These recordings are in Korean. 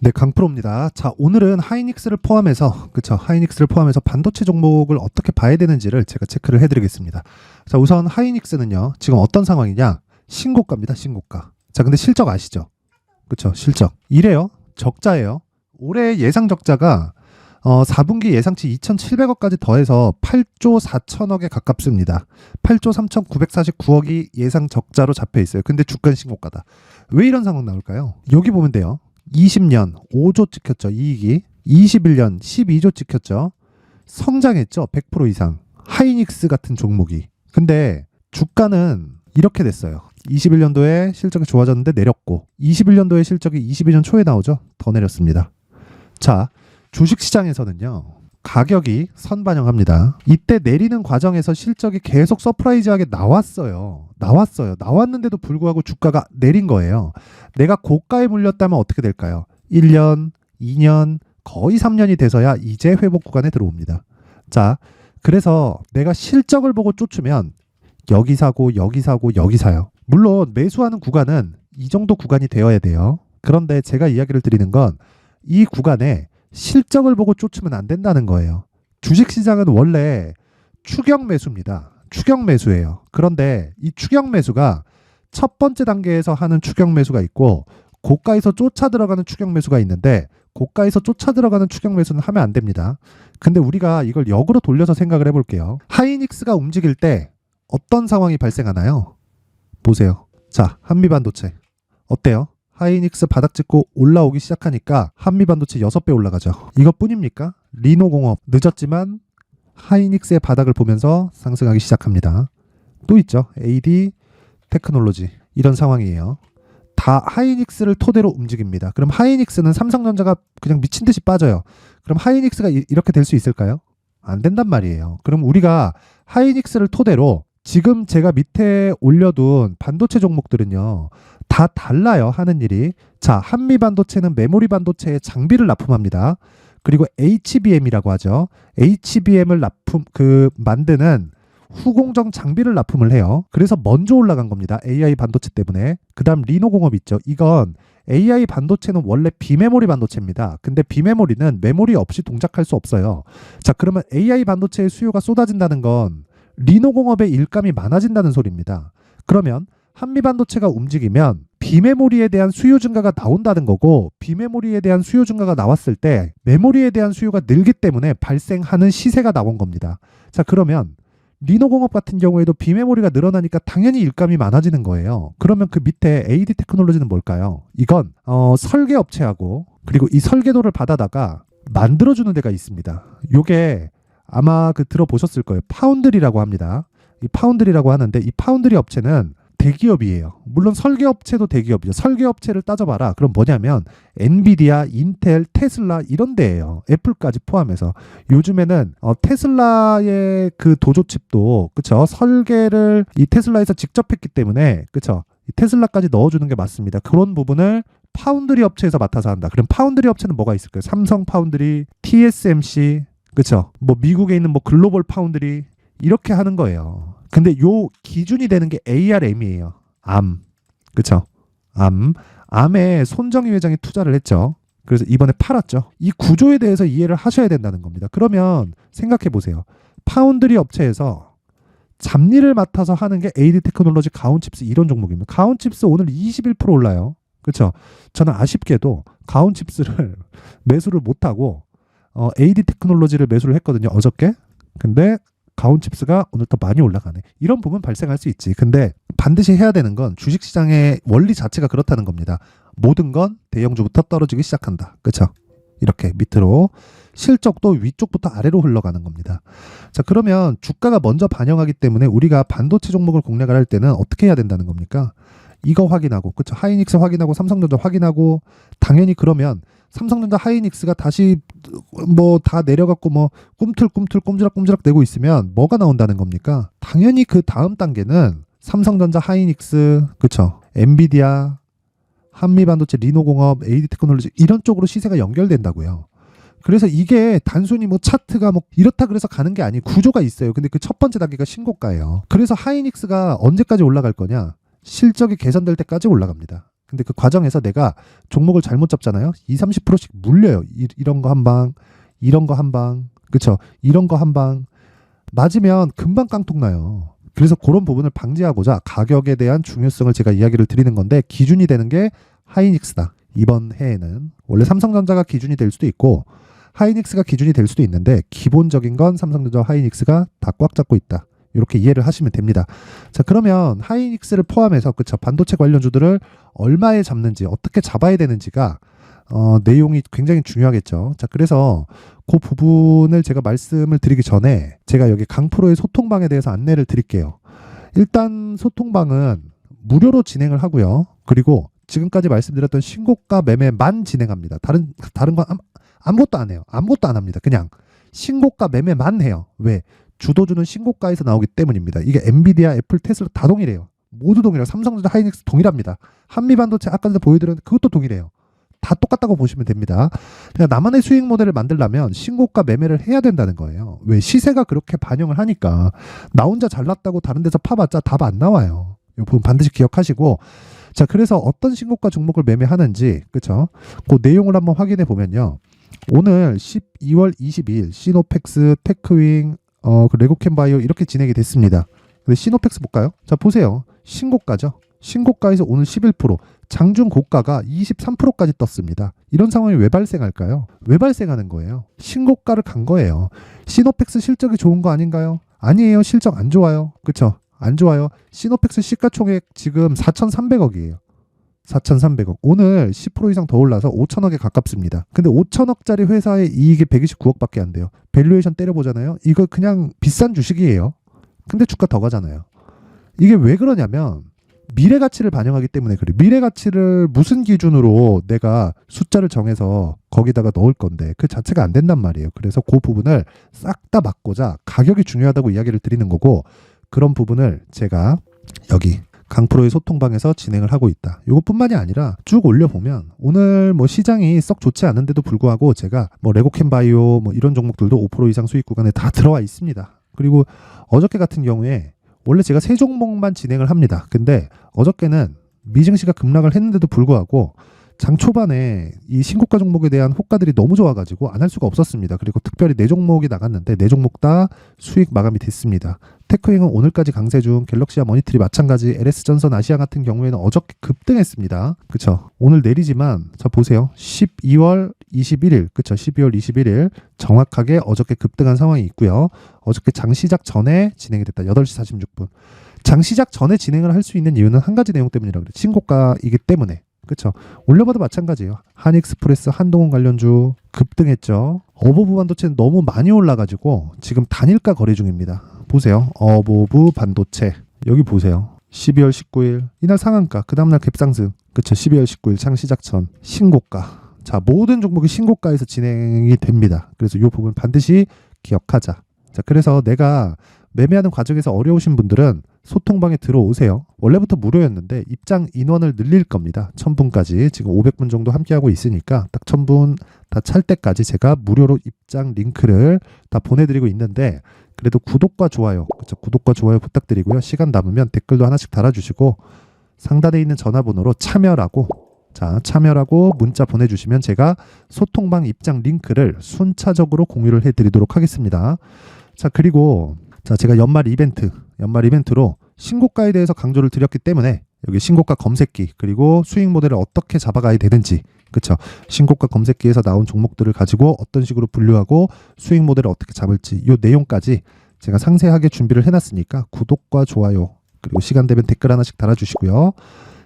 네, 강프로입니다. 자, 오늘은 하이닉스를 포함해서, 그쵸, 하이닉스를 포함해서 반도체 종목을 어떻게 봐야 되는지를 제가 체크를 해드리겠습니다. 자, 우선 하이닉스는요, 지금 어떤 상황이냐? 신고가입니다, 신고가. 자, 근데 실적 아시죠? 그쵸, 실적. 이래요, 적자예요. 올해 예상 적자가 4분기 예상치 2,700억까지 더해서 8조 4천억에 가깝습니다. 8조 3,949억이 예상 적자로 잡혀 있어요. 근데 주가는 신고가다. 왜 이런 상황 나올까요? 여기 보면 돼요. 20년 5조 찍혔죠. 이익이. 21년 12조 찍혔죠. 성장했죠. 100% 이상. 하이닉스 같은 종목이. 근데 주가는 이렇게 됐어요. 21년도에 실적이 좋아졌는데 내렸고 21년도에 실적이 22년 초에 나오죠. 더 내렸습니다. 자, 주식시장에서는요. 가격이 선반영합니다. 이때 내리는 과정에서 실적이 계속 서프라이즈하게 나왔어요. 나왔는데도 불구하고 주가가 내린 거예요. 내가 고가에 물렸다면 어떻게 될까요? 1년, 2년, 거의 3년이 돼서야 이제 회복 구간에 들어옵니다. 자, 그래서 내가 실적을 보고 쫓으면 여기 사고, 여기 사고, 여기 사요. 물론 매수하는 구간은 이 정도 구간이 되어야 돼요. 그런데 제가 이야기를 드리는 건 이 구간에 실적을 보고 쫓으면 안 된다는 거예요. 주식시장은 원래 추격 매수입니다. 추격 매수예요. 그런데 이 추격 매수가 첫 번째 단계에서 하는 추격 매수가 있고 고가에서 쫓아 들어가는 추격 매수가 있는데 고가에서 쫓아 들어가는 추격 매수는 하면 안 됩니다. 근데 우리가 이걸 역으로 돌려서 생각을 해볼게요. 하이닉스가 움직일 때 어떤 상황이 발생하나요? 보세요. 자, 한미반도체. 어때요? 하이닉스 바닥 찍고 올라오기 시작하니까 한미반도체 6배 올라가죠. 이것뿐입니까? 리노공업 늦었지만 하이닉스의 바닥을 보면서 상승하기 시작합니다. 또 있죠. AD 테크놀로지. 이런 상황이에요. 다 하이닉스를 토대로 움직입니다. 그럼 하이닉스는 삼성전자가 그냥 미친 듯이 빠져요. 그럼 하이닉스가 이렇게 될 수 있을까요? 안 된단 말이에요. 그럼 우리가 하이닉스를 토대로 지금 제가 밑에 올려둔 반도체 종목들은요. 다 달라요. 하는 일이. 자, 한미반도체는 메모리 반도체에 장비를 납품합니다. 그리고 HBM이라고 하죠. HBM을 만드는 후공정 장비를 납품을 해요. 그래서 먼저 올라간 겁니다. AI 반도체 때문에. 그 다음 리노공업 있죠. 이건 AI 반도체는 원래 비메모리 반도체입니다. 근데 비메모리는 메모리 없이 동작할 수 없어요. 자, 그러면 AI 반도체의 수요가 쏟아진다는 건 리노공업의 일감이 많아진다는 소리입니다. 그러면 한미반도체가 움직이면 비메모리에 대한 수요 증가가 나온다는 거고 비메모리에 대한 수요 증가가 나왔을 때 메모리에 대한 수요가 늘기 때문에 발생하는 시세가 나온 겁니다. 자, 그러면 리노공업 같은 경우에도 비메모리가 늘어나니까 당연히 일감이 많아지는 거예요. 그러면 그 밑에 AD 테크놀로지는 뭘까요? 이건 설계업체하고 그리고 이 설계도를 받아다가 만들어주는 데가 있습니다. 요게 아마 들어보셨을 거예요. 파운드리라고 합니다. 이 파운드리라고 하는데 이 파운드리 업체는 대기업이에요. 물론 설계업체도 대기업이죠. 설계업체를 따져봐라. 그럼 뭐냐면 엔비디아, 인텔, 테슬라 이런 데예요. 애플까지 포함해서. 요즘에는 테슬라의 그 도조칩도 그쵸? 설계를 이 테슬라에서 직접 했기 때문에 그쵸? 이 테슬라까지 넣어주는 게 맞습니다. 그런 부분을 파운드리 업체에서 맡아서 한다. 그럼 파운드리 업체는 뭐가 있을까요? 삼성 파운드리, TSMC, 그쵸? 뭐 미국에 있는 뭐 글로벌 파운드리 이렇게 하는 거예요. 근데 요 기준이 되는 게 ARM이에요. 암. 그쵸? 암에 손정희 회장이 투자를 했죠. 그래서 이번에 팔았죠. 이 구조에 대해서 이해를 하셔야 된다는 겁니다. 그러면 생각해 보세요. 파운드리 업체에서 잡일을 맡아서 하는 게 AD 테크놀로지, 가온칩스 이런 종목입니다. 가온칩스 오늘 21% 올라요. 그쵸? 저는 아쉽게도 가온칩스를 매수를 못하고 AD 테크놀로지를 매수를 했거든요. 어저께. 근데 가온칩스가 오늘 더 많이 올라가네. 이런 부분 발생할 수 있지. 근데 반드시 해야 되는 건 주식시장의 원리 자체가 그렇다는 겁니다. 모든 건 대형주부터 떨어지기 시작한다. 그렇죠? 이렇게 밑으로 실적도 위쪽부터 아래로 흘러가는 겁니다. 자, 그러면 주가가 먼저 반영하기 때문에 우리가 반도체 종목을 공략을 할 때는 어떻게 해야 된다는 겁니까? 이거 확인하고, 그렇죠? 하이닉스 확인하고 삼성전자 확인하고 당연히 그러면 삼성전자 하이닉스가 다시 뭐 다 내려갖고 뭐 꿈틀꿈틀 꼼지락꼼지락 내고 있으면 뭐가 나온다는 겁니까? 당연히 그 다음 단계는 삼성전자 하이닉스, 그쵸? 엔비디아, 한미반도체, 리노공업, AD 테크놀로지 이런 쪽으로 시세가 연결된다고요. 그래서 이게 단순히 뭐 차트가 뭐 이렇다 그래서 가는 게 아니고 구조가 있어요. 근데 그 첫 번째 단계가 신고가예요. 그래서 하이닉스가 언제까지 올라갈 거냐? 실적이 개선될 때까지 올라갑니다. 근데 그 과정에서 내가 종목을 잘못 잡잖아요. 20, 30%씩 물려요. 이런 거 한 방, 이런 거 한 방, 그쵸? 이런 거 한 방 맞으면 금방 깡통 나요. 그래서 그런 부분을 방지하고자 가격에 대한 중요성을 제가 이야기를 드리는 건데 기준이 되는 게 하이닉스다. 이번 해에는 원래 삼성전자가 기준이 될 수도 있고 하이닉스가 기준이 될 수도 있는데 기본적인 건 삼성전자와 하이닉스가 다 꽉 잡고 있다. 이렇게 이해를 하시면 됩니다. 자, 그러면 하이닉스를 포함해서 그쵸 반도체 관련주들을 얼마에 잡는지 어떻게 잡아야 되는지가 내용이 굉장히 중요하겠죠. 자, 그래서 그 부분을 제가 말씀을 드리기 전에 제가 여기 강프로의 소통방에 대해서 안내를 드릴게요. 일단 소통방은 무료로 진행을 하고요. 그리고 지금까지 말씀드렸던 신고가 매매만 진행합니다. 다른 건 아무것도 안 해요. 아무것도 안 합니다. 그냥 신고가 매매만 해요. 왜? 주도주는 신고가에서 나오기 때문입니다. 이게 엔비디아, 애플, 테슬라 다 동일해요. 모두 동일해요. 삼성전자, 하이닉스 동일합니다. 한미반도체 아까 전에 보여드렸는데 그것도 동일해요. 다 똑같다고 보시면 됩니다. 그냥 나만의 수익 모델을 만들려면 신고가 매매를 해야 된다는 거예요. 왜? 시세가 그렇게 반영을 하니까 나 혼자 잘났다고 다른 데서 파봤자 답 안 나와요. 이 부분 반드시 기억하시고 자, 그래서 어떤 신고가 종목을 매매하는지 그쵸? 그 내용을 한번 확인해 보면요. 오늘 12월 22일 시노펙스, 테크윙, 그 레고캠바이오 이렇게 진행이 됐습니다. 근데 시노펙스 볼까요? 자, 보세요. 신고가죠. 신고가에서 오늘 11%, 장중 고가가 23%까지 떴습니다. 이런 상황이 왜 발생할까요? 왜 발생하는 거예요? 신고가를 간 거예요. 시노펙스 실적이 좋은 거 아닌가요? 아니에요. 실적 안 좋아요. 그쵸? 안 좋아요. 시노펙스 시가총액 지금 4,300억이에요. 4,300억. 오늘 10% 이상 더 올라서 5천억에 가깝습니다. 근데 5천억짜리 회사의 이익이 129억밖에 안 돼요. 밸류에이션 때려보잖아요. 이거 그냥 비싼 주식이에요. 근데 주가 더 가잖아요. 이게 왜 그러냐면 미래 가치를 반영하기 때문에 그래. 미래 가치를 무슨 기준으로 내가 숫자를 정해서 거기다가 넣을 건데 그 자체가 안 된단 말이에요. 그래서 그 부분을 싹 다 막고자 가격이 중요하다고 이야기를 드리는 거고 그런 부분을 제가 여기 강프로의 소통방에서 진행을 하고 있다. 이것뿐만이 아니라 쭉 올려보면 오늘 뭐 시장이 썩 좋지 않은데도 불구하고 제가 뭐 레고캠바이오 뭐 이런 종목들도 5% 이상 수익 구간에 다 들어와 있습니다. 그리고 어저께 같은 경우에 원래 제가 세 종목만 진행을 합니다. 근데 어저께는 미증시가 급락을 했는데도 불구하고 장 초반에 이 신고가 종목에 대한 호가들이 너무 좋아가지고 안 할 수가 없었습니다. 그리고 특별히 4종목이 나갔는데 4종목 다 수익 마감이 됐습니다. 테크윙은 오늘까지 강세 중, 갤럭시와 머니트리 마찬가지, LS전선 아시아 같은 경우에는 어저께 급등했습니다. 그쵸? 오늘 내리지만 자 보세요. 12월 21일 그쵸? 12월 21일 정확하게 어저께 급등한 상황이 있고요. 어저께 장 시작 전에 진행이 됐다. 8시 46분. 장 시작 전에 진행을 할 수 있는 이유는 한 가지 내용 때문이라 그래요. 신고가이기 때문에. 그쵸? 올려봐도 마찬가지예요. 한익스프레스, 한동훈 관련주 급등했죠. 어버브 반도체는 너무 많이 올라가지고 지금 단일가 거래 중입니다. 보세요. 어버브 반도체 여기 보세요. 12월 19일 이날 상한가 그 다음날 갭상승 그쵸? 12월 19일 장 시작 전 신고가. 자, 모든 종목이 신고가에서 진행이 됩니다. 그래서 이 부분 반드시 기억하자. 자, 그래서 내가 매매하는 과정에서 어려우신 분들은 소통방에 들어오세요. 원래부터 무료였는데 입장 인원을 늘릴 겁니다. 1000분까지 지금 500분 정도 함께하고 있으니까 딱 1000분 다 찰 때까지 제가 무료로 입장 링크를 다 보내드리고 있는데 그래도 구독과 좋아요, 그렇죠? 구독과 좋아요 부탁드리고요. 시간 남으면 댓글도 하나씩 달아주시고 상단에 있는 전화번호로 참여라고 문자 보내주시면 제가 소통방 입장 링크를 순차적으로 공유를 해드리도록 하겠습니다. 자, 그리고 자, 제가 연말 이벤트로 신고가에 대해서 강조를 드렸기 때문에 여기 신고가 검색기 그리고 수익 모델을 어떻게 잡아가야 되는지 그쵸? 신고가 검색기에서 나온 종목들을 가지고 어떤 식으로 분류하고 수익 모델을 어떻게 잡을지 이 내용까지 제가 상세하게 준비를 해놨으니까 구독과 좋아요 그리고 시간 되면 댓글 하나씩 달아주시고요.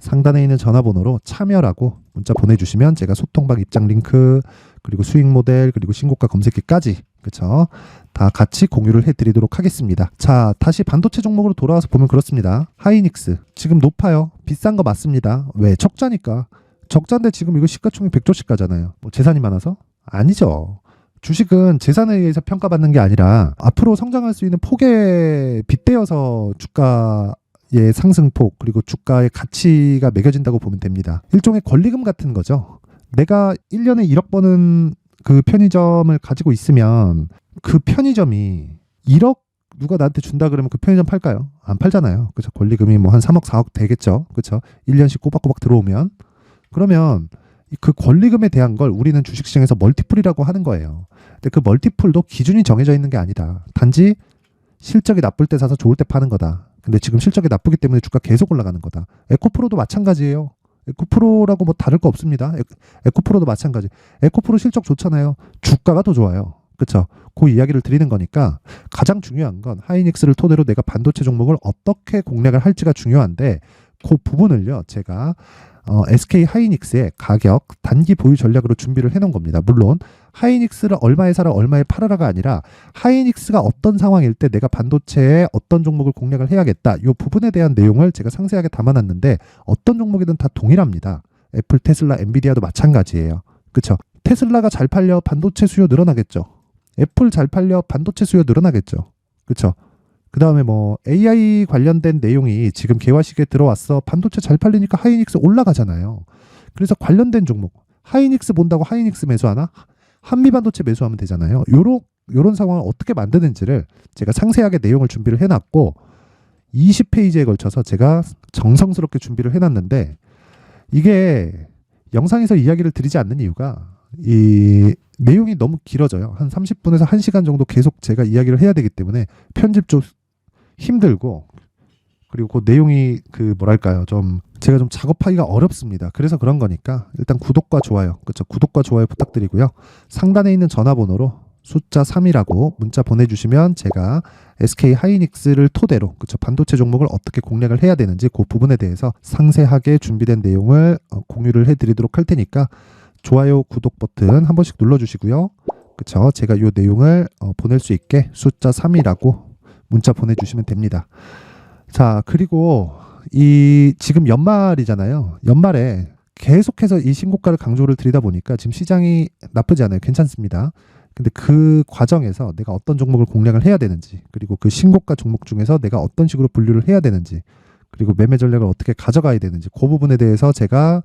상단에 있는 전화번호로 참여라고 문자 보내주시면 제가 소통방 입장 링크 그리고 수익 모델 그리고 신고가 검색기까지 그쵸? 다 같이 공유를 해드리도록 하겠습니다. 자, 다시 반도체 종목으로 돌아와서 보면 그렇습니다. 하이닉스 지금 높아요. 비싼 거 맞습니다. 왜? 적자니까. 적자인데 지금 이거 시가총액 100조씩 가잖아요. 뭐 재산이 많아서? 아니죠. 주식은 재산에 의해서 평가받는 게 아니라 앞으로 성장할 수 있는 폭에 빗대어서 주가의 상승폭 그리고 주가의 가치가 매겨진다고 보면 됩니다. 일종의 권리금 같은 거죠. 내가 1년에 1억 버는 그 편의점을 가지고 있으면 그 편의점이 1억 누가 나한테 준다 그러면 그 편의점 팔까요? 안 팔잖아요. 그렇죠? 권리금이 뭐 한 3억 4억 되겠죠. 그렇죠? 1년씩 꼬박꼬박 들어오면 그러면 그 권리금에 대한 걸 우리는 주식시장에서 멀티플이라고 하는 거예요. 근데 그 멀티플도 기준이 정해져 있는 게 아니다. 단지 실적이 나쁠 때 사서 좋을 때 파는 거다. 근데 지금 실적이 나쁘기 때문에 주가 계속 올라가는 거다. 에코프로도 마찬가지예요. 에코프로라고 뭐 다를 거 없습니다. 에코프로도 마찬가지. 에코프로 실적 좋잖아요. 주가가 더 좋아요. 그렇죠? 그 이야기를 드리는 거니까 가장 중요한 건 하이닉스를 토대로 내가 반도체 종목을 어떻게 공략을 할지가 중요한데 그 부분을요. 제가 SK 하이닉스의 가격 단기 보유 전략으로 준비를 해놓은 겁니다. 물론 하이닉스를 얼마에 사라 얼마에 팔아라가 아니라 하이닉스가 어떤 상황일 때 내가 반도체에 어떤 종목을 공략을 해야겠다. 이 부분에 대한 내용을 제가 상세하게 담아놨는데 어떤 종목이든 다 동일합니다. 애플, 테슬라, 엔비디아도 마찬가지예요. 그렇죠? 테슬라가 잘 팔려 반도체 수요 늘어나겠죠. 애플 잘 팔려 반도체 수요 늘어나겠죠. 그렇죠? 그 다음에 뭐 AI 관련된 내용이 지금 개화식에 들어왔어. 반도체 잘 팔리니까 하이닉스 올라가잖아요. 그래서 관련된 종목 하이닉스 본다고 하이닉스 매수하나? 한미반도체 매수하면 되잖아요. 요런 상황을 어떻게 만드는지를 제가 상세하게 내용을 준비를 해놨고 20페이지에 걸쳐서 제가 정성스럽게 준비를 해놨는데 이게 영상에서 이야기를 드리지 않는 이유가 이 내용이 너무 길어져요. 한 30분에서 1시간 정도 계속 제가 이야기를 해야 되기 때문에 편집 좀 힘들고 그리고 그 내용이 그 뭐랄까요 좀 제가 좀 작업하기가 어렵습니다. 그래서 그런 거니까 일단 구독과 좋아요 그렇죠? 구독과 좋아요 부탁드리고요. 상단에 있는 전화번호로 숫자 3이라고 문자 보내주시면 제가 SK 하이닉스를 토대로 그렇죠? 반도체 종목을 어떻게 공략을 해야 되는지 그 부분에 대해서 상세하게 준비된 내용을 공유를 해드리도록 할 테니까 좋아요 구독 버튼 한 번씩 눌러주시고요. 그렇죠? 제가 이 내용을 보낼 수 있게 숫자 3이라고 문자 보내주시면 됩니다. 자, 그리고 이 지금 연말이잖아요. 연말에 계속해서 이 신고가를 강조를 드리다 보니까 지금 시장이 나쁘지 않아요. 괜찮습니다. 근데 그 과정에서 내가 어떤 종목을 공략을 해야 되는지 그리고 그 신고가 종목 중에서 내가 어떤 식으로 분류를 해야 되는지 그리고 매매 전략을 어떻게 가져가야 되는지 그 부분에 대해서 제가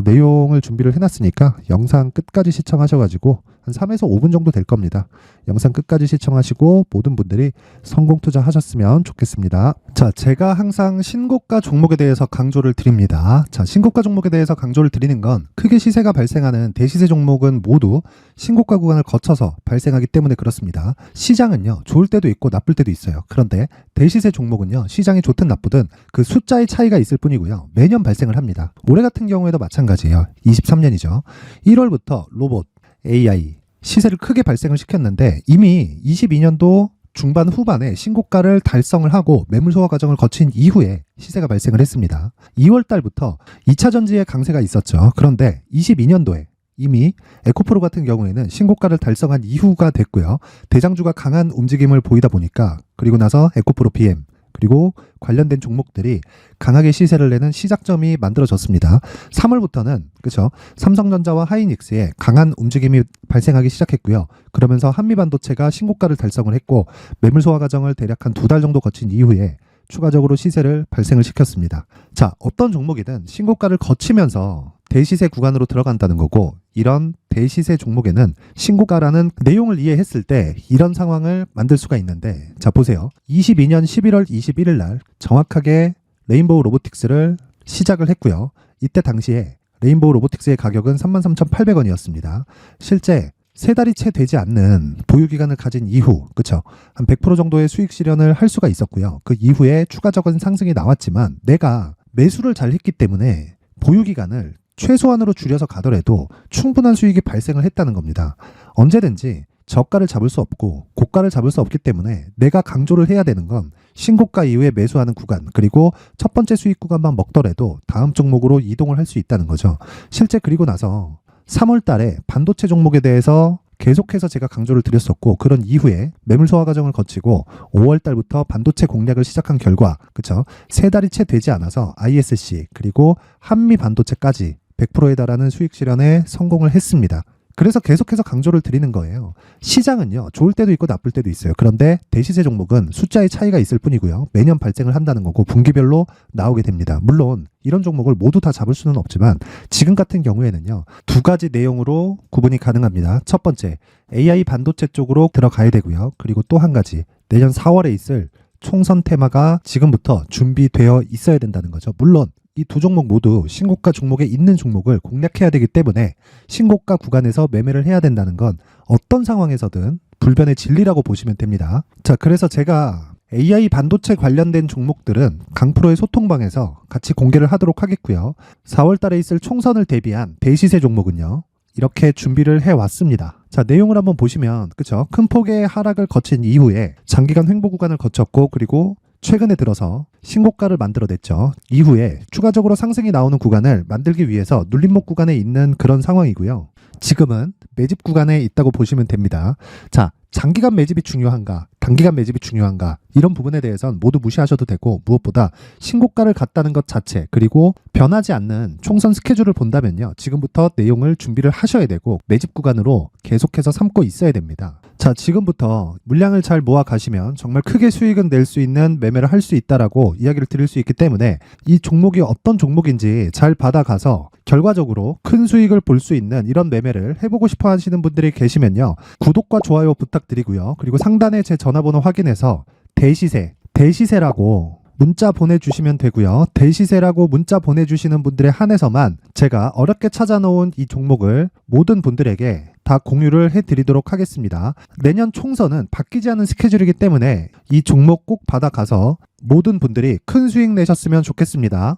내용을 준비를 해놨으니까 영상 끝까지 시청하셔가지고 한 3에서 5분 정도 될 겁니다. 영상 끝까지 시청하시고 모든 분들이 성공 투자하셨으면 좋겠습니다. 자, 제가 항상 신고가 종목에 대해서 강조를 드립니다. 자, 신고가 종목에 대해서 강조를 드리는 건 크게 시세가 발생하는 대시세 종목은 모두 신고가 구간을 거쳐서 발생하기 때문에 그렇습니다. 시장은요, 좋을 때도 있고 나쁠 때도 있어요. 그런데 대시세 종목은요, 시장이 좋든 나쁘든 그 숫자의 차이가 있을 뿐이고요. 매년 발생을 합니다. 올해 같은 경우에도 마찬가지예요. 23년이죠. 1월부터 로봇, AI, 시세를 크게 발생을 시켰는데 이미 22년도 중반 후반에 신고가를 달성을 하고 매물 소화 과정을 거친 이후에 시세가 발생을 했습니다. 2월 달부터 2차 전지의 강세가 있었죠. 그런데 22년도에 이미 에코프로 같은 경우에는 신고가를 달성한 이후가 됐고요. 대장주가 강한 움직임을 보이다 보니까 그리고 나서 에코프로 PM 그리고 관련된 종목들이 강하게 시세를 내는 시작점이 만들어졌습니다. 3월부터는 그렇죠. 삼성전자와 하이닉스의 강한 움직임이 발생하기 시작했고요. 그러면서 한미반도체가 신고가를 달성을 했고 매물 소화 과정을 대략 한 2달 정도 거친 이후에 추가적으로 시세를 발생을 시켰습니다. 자, 어떤 종목이든 신고가를 거치면서 대시세 구간으로 들어간다는 거고 이런 대시세 종목에는 신고가라는 내용을 이해했을 때 이런 상황을 만들 수가 있는데 자 보세요. 22년 11월 21일 날 정확하게 레인보우 로보틱스를 시작을 했고요. 이때 당시에 레인보우 로보틱스의 가격은 33,800원이었습니다. 실제 세 달이 채 되지 않는 보유기간을 가진 이후 그쵸? 한 100% 정도의 수익 실현을 할 수가 있었고요. 그 이후에 추가적인 상승이 나왔지만 내가 매수를 잘 했기 때문에 보유기간을 최소한으로 줄여서 가더라도 충분한 수익이 발생을 했다는 겁니다. 언제든지 저가를 잡을 수 없고 고가를 잡을 수 없기 때문에 내가 강조를 해야 되는 건 신고가 이후에 매수하는 구간 그리고 첫 번째 수익 구간만 먹더라도 다음 종목으로 이동을 할 수 있다는 거죠. 실제 그리고 나서 3월 달에 반도체 종목에 대해서 계속해서 제가 강조를 드렸었고 그런 이후에 매물 소화 과정을 거치고 5월 달부터 반도체 공략을 시작한 결과 그쵸? 세 달이 채 되지 않아서 ISC 그리고 한미 반도체까지 100%에 달하는 수익 실현에 성공을 했습니다. 그래서 계속해서 강조를 드리는 거예요. 시장은요, 좋을 때도 있고 나쁠 때도 있어요. 그런데 대시세 종목은 숫자의 차이가 있을 뿐이고요. 매년 발생을 한다는 거고 분기별로 나오게 됩니다. 물론 이런 종목을 모두 다 잡을 수는 없지만 지금 같은 경우에는요, 두 가지 내용으로 구분이 가능합니다. 첫 번째, AI 반도체 쪽으로 들어가야 되고요. 그리고 또 한 가지, 내년 4월에 있을 총선 테마가 지금부터 준비되어 있어야 된다는 거죠. 물론 이 두 종목 모두 신고가 종목에 있는 종목을 공략해야 되기 때문에 신고가 구간에서 매매를 해야 된다는 건 어떤 상황에서든 불변의 진리라고 보시면 됩니다. 자, 그래서 제가 AI 반도체 관련된 종목들은 강프로의 소통방에서 같이 공개를 하도록 하겠고요. 4월 달에 있을 총선을 대비한 대시세 종목은요, 이렇게 준비를 해왔습니다. 자, 내용을 한번 보시면, 그쵸? 큰 폭의 하락을 거친 이후에 장기간 횡보 구간을 거쳤고, 그리고 최근에 들어서 신고가를 만들어냈죠. 이후에 추가적으로 상승이 나오는 구간을 만들기 위해서 눌림목 구간에 있는 그런 상황이고요. 지금은 매집 구간에 있다고 보시면 됩니다. 자, 장기간 매집이 중요한가, 단기간 매집이 중요한가, 이런 부분에 대해서는 모두 무시하셔도 되고, 무엇보다 신고가를 갔다는 것 자체, 그리고 변하지 않는 총선 스케줄을 본다면요, 지금부터 내용을 준비를 하셔야 되고 매집 구간으로 계속해서 삼고 있어야 됩니다. 자, 지금부터 물량을 잘 모아 가시면 정말 크게 수익은 낼 수 있는 매매를 할 수 있다라고 이야기를 드릴 수 있기 때문에 이 종목이 어떤 종목인지 잘 받아가서 결과적으로 큰 수익을 볼 수 있는 이런 매매를 해보고 싶어 하시는 분들이 계시면요, 구독과 좋아요 부탁드리고요. 그리고 상단에 제 전화번호 확인해서 대시세라고 문자 보내주시면 되고요. 대시세라고 문자 보내주시는 분들에 한해서만 제가 어렵게 찾아놓은 이 종목을 모든 분들에게 다 공유를 해드리도록 하겠습니다. 내년 총선은 바뀌지 않은 스케줄이기 때문에 이 종목 꼭 받아가서 모든 분들이 큰 수익 내셨으면 좋겠습니다.